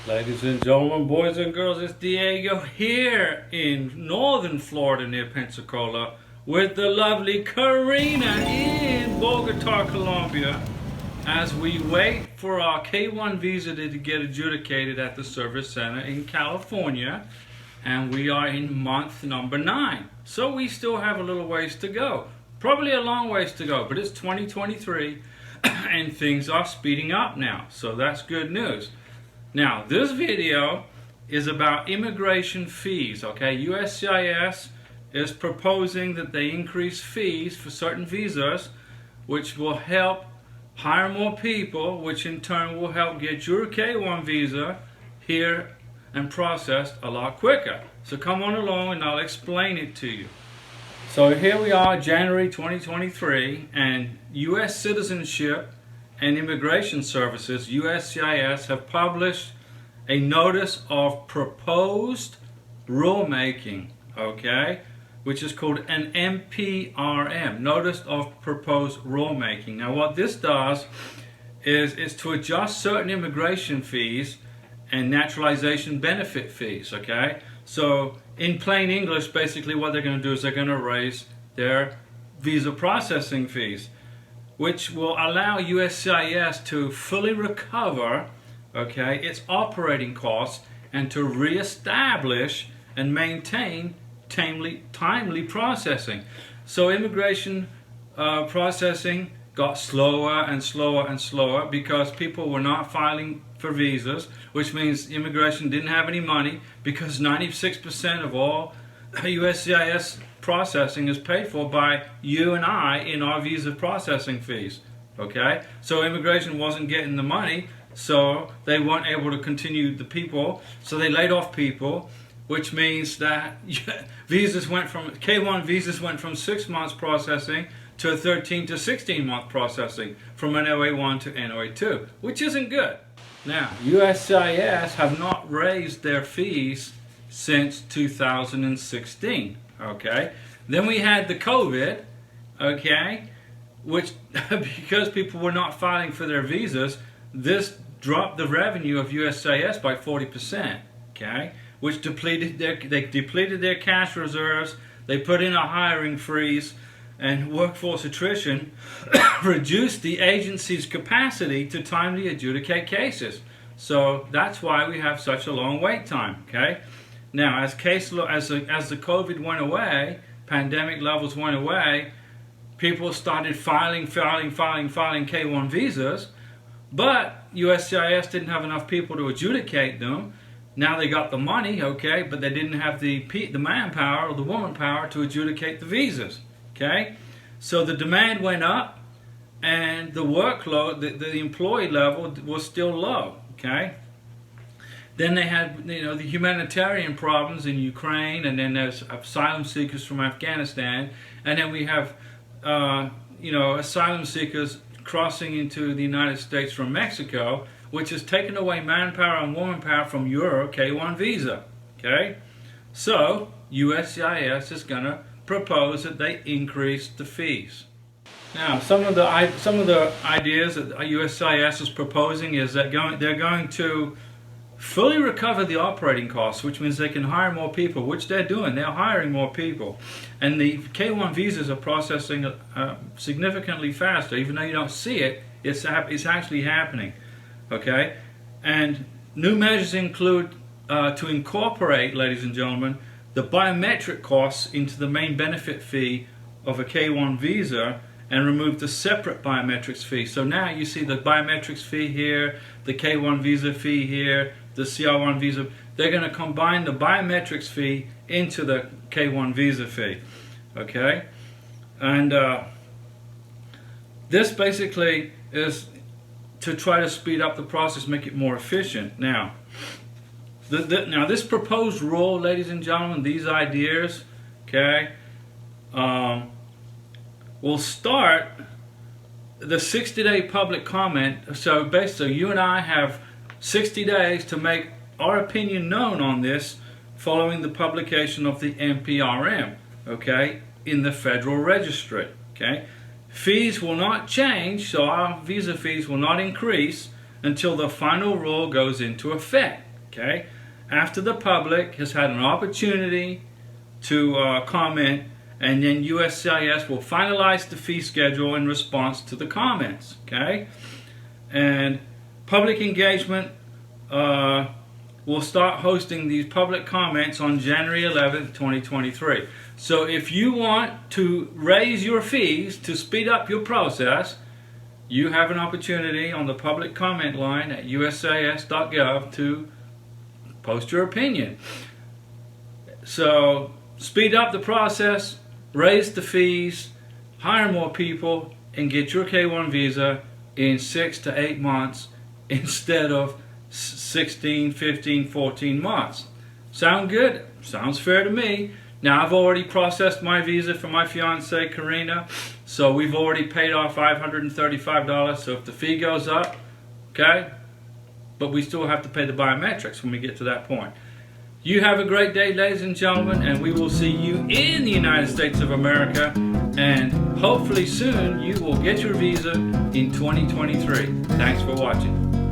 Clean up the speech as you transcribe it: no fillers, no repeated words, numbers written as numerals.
Ladies and gentlemen, boys and girls, it's Diego here in northern Florida near Pensacola with the lovely Karina in Bogota, Colombia, as we wait for our K1 visa to get adjudicated at the Service Center in California, and we are in month number 9. So we still have a little ways to go. Probably a long ways to go, but it's 2023 and things are speeding up now, so that's good news. Now, this video is about immigration fees, okay? USCIS is proposing that they increase fees for certain visas, which will help hire more people, which in turn will help get your K1 visa here and processed a lot quicker. So come on along and I'll explain it to you. So here we are, January 2023, and U.S. Citizenship and Immigration Services, USCIS, have published a notice of proposed rulemaking, okay, which is called an NPRM, Notice of Proposed Rulemaking. Now what this does is to adjust certain immigration fees and naturalization benefit fees, okay? So in plain English, basically what they're going to do is they're going to raise their visa processing fees, which will allow USCIS to fully recover, okay, its operating costs and to reestablish and maintain timely processing. So immigration processing got slower and slower and slower because people were not filing for visas, which means immigration didn't have any money because 96% of all USCIS processing is paid for by you and I in our visa processing fees, okay? So immigration wasn't getting the money, so they weren't able to continue the people, so they laid off people, which means that visas went from, K1 visas went from 6 months processing to a 13 to 16 month processing from NOA1 to NOA2, which isn't good. Now, USCIS have not raised their fees since 2016, okay? Then we had the COVID, okay, which because people were not filing for their visas, this dropped the revenue of USCIS by 40%, okay, which they depleted their cash reserves, they put in a hiring freeze, and workforce attrition reduced the agency's capacity to timely adjudicate cases. So that's why we have such a long wait time, okay? Now, as the COVID went away, pandemic levels went away, people started filing K1 visas, but USCIS didn't have enough people to adjudicate them. Now they got the money, okay, but they didn't have the manpower or the womanpower to adjudicate the visas, okay? So the demand went up and the workload, the employee level was still low, okay? Then they had, the humanitarian problems in Ukraine, and then there's asylum seekers from Afghanistan, and then we have, asylum seekers crossing into the United States from Mexico, which has taken away manpower and womanpower from your K1 visa, okay? So USCIS is going to propose that they increase the fees. Now, some of the ideas that USCIS is proposing is that they're going to fully recover the operating costs, which means they can hire more people, which they're doing. They're hiring more people. And the K1 visas are processing significantly faster. Even though you don't see it, it's actually happening. Okay? And new measures include to incorporate, ladies and gentlemen, the biometric costs into the main benefit fee of a K1 visa and remove the separate biometrics fee. So now you see the biometrics fee here, the K1 visa fee here, the CR1 visa. They're going to combine the biometrics fee into the K1 visa fee, okay? And this basically is to try to speed up the process, make it more efficient. Now, now this proposed rule, ladies and gentlemen, these ideas, okay, will start the 60-day public comment. So basically, you and I have 60 days to make our opinion known on this following the publication of the NPRM, okay, in the Federal Registry, okay? Fees will not change, so our visa fees will not increase until the final rule goes into effect, Okay? After the public has had an opportunity to comment, and then USCIS will finalize the fee schedule in response to the comments. Okay? And public engagement will start hosting these public comments on January 11th, 2023. So if you want to raise your fees to speed up your process, you have an opportunity on the public comment line at uscis.gov to post your opinion. So speed up the process, raise the fees, hire more people, and get your K-1 visa in 6 to 8 months instead of 16, 15, 14 months. Sound good? Sounds fair to me. Now, I've already processed my visa for my fiancée, Karina, so we've already paid off $535, so if the fee goes up, okay, but we still have to pay the biometrics when we get to that point. You have a great day, ladies and gentlemen, and we will see you in the United States of America, and hopefully soon you will get your visa in 2023. Thanks for watching.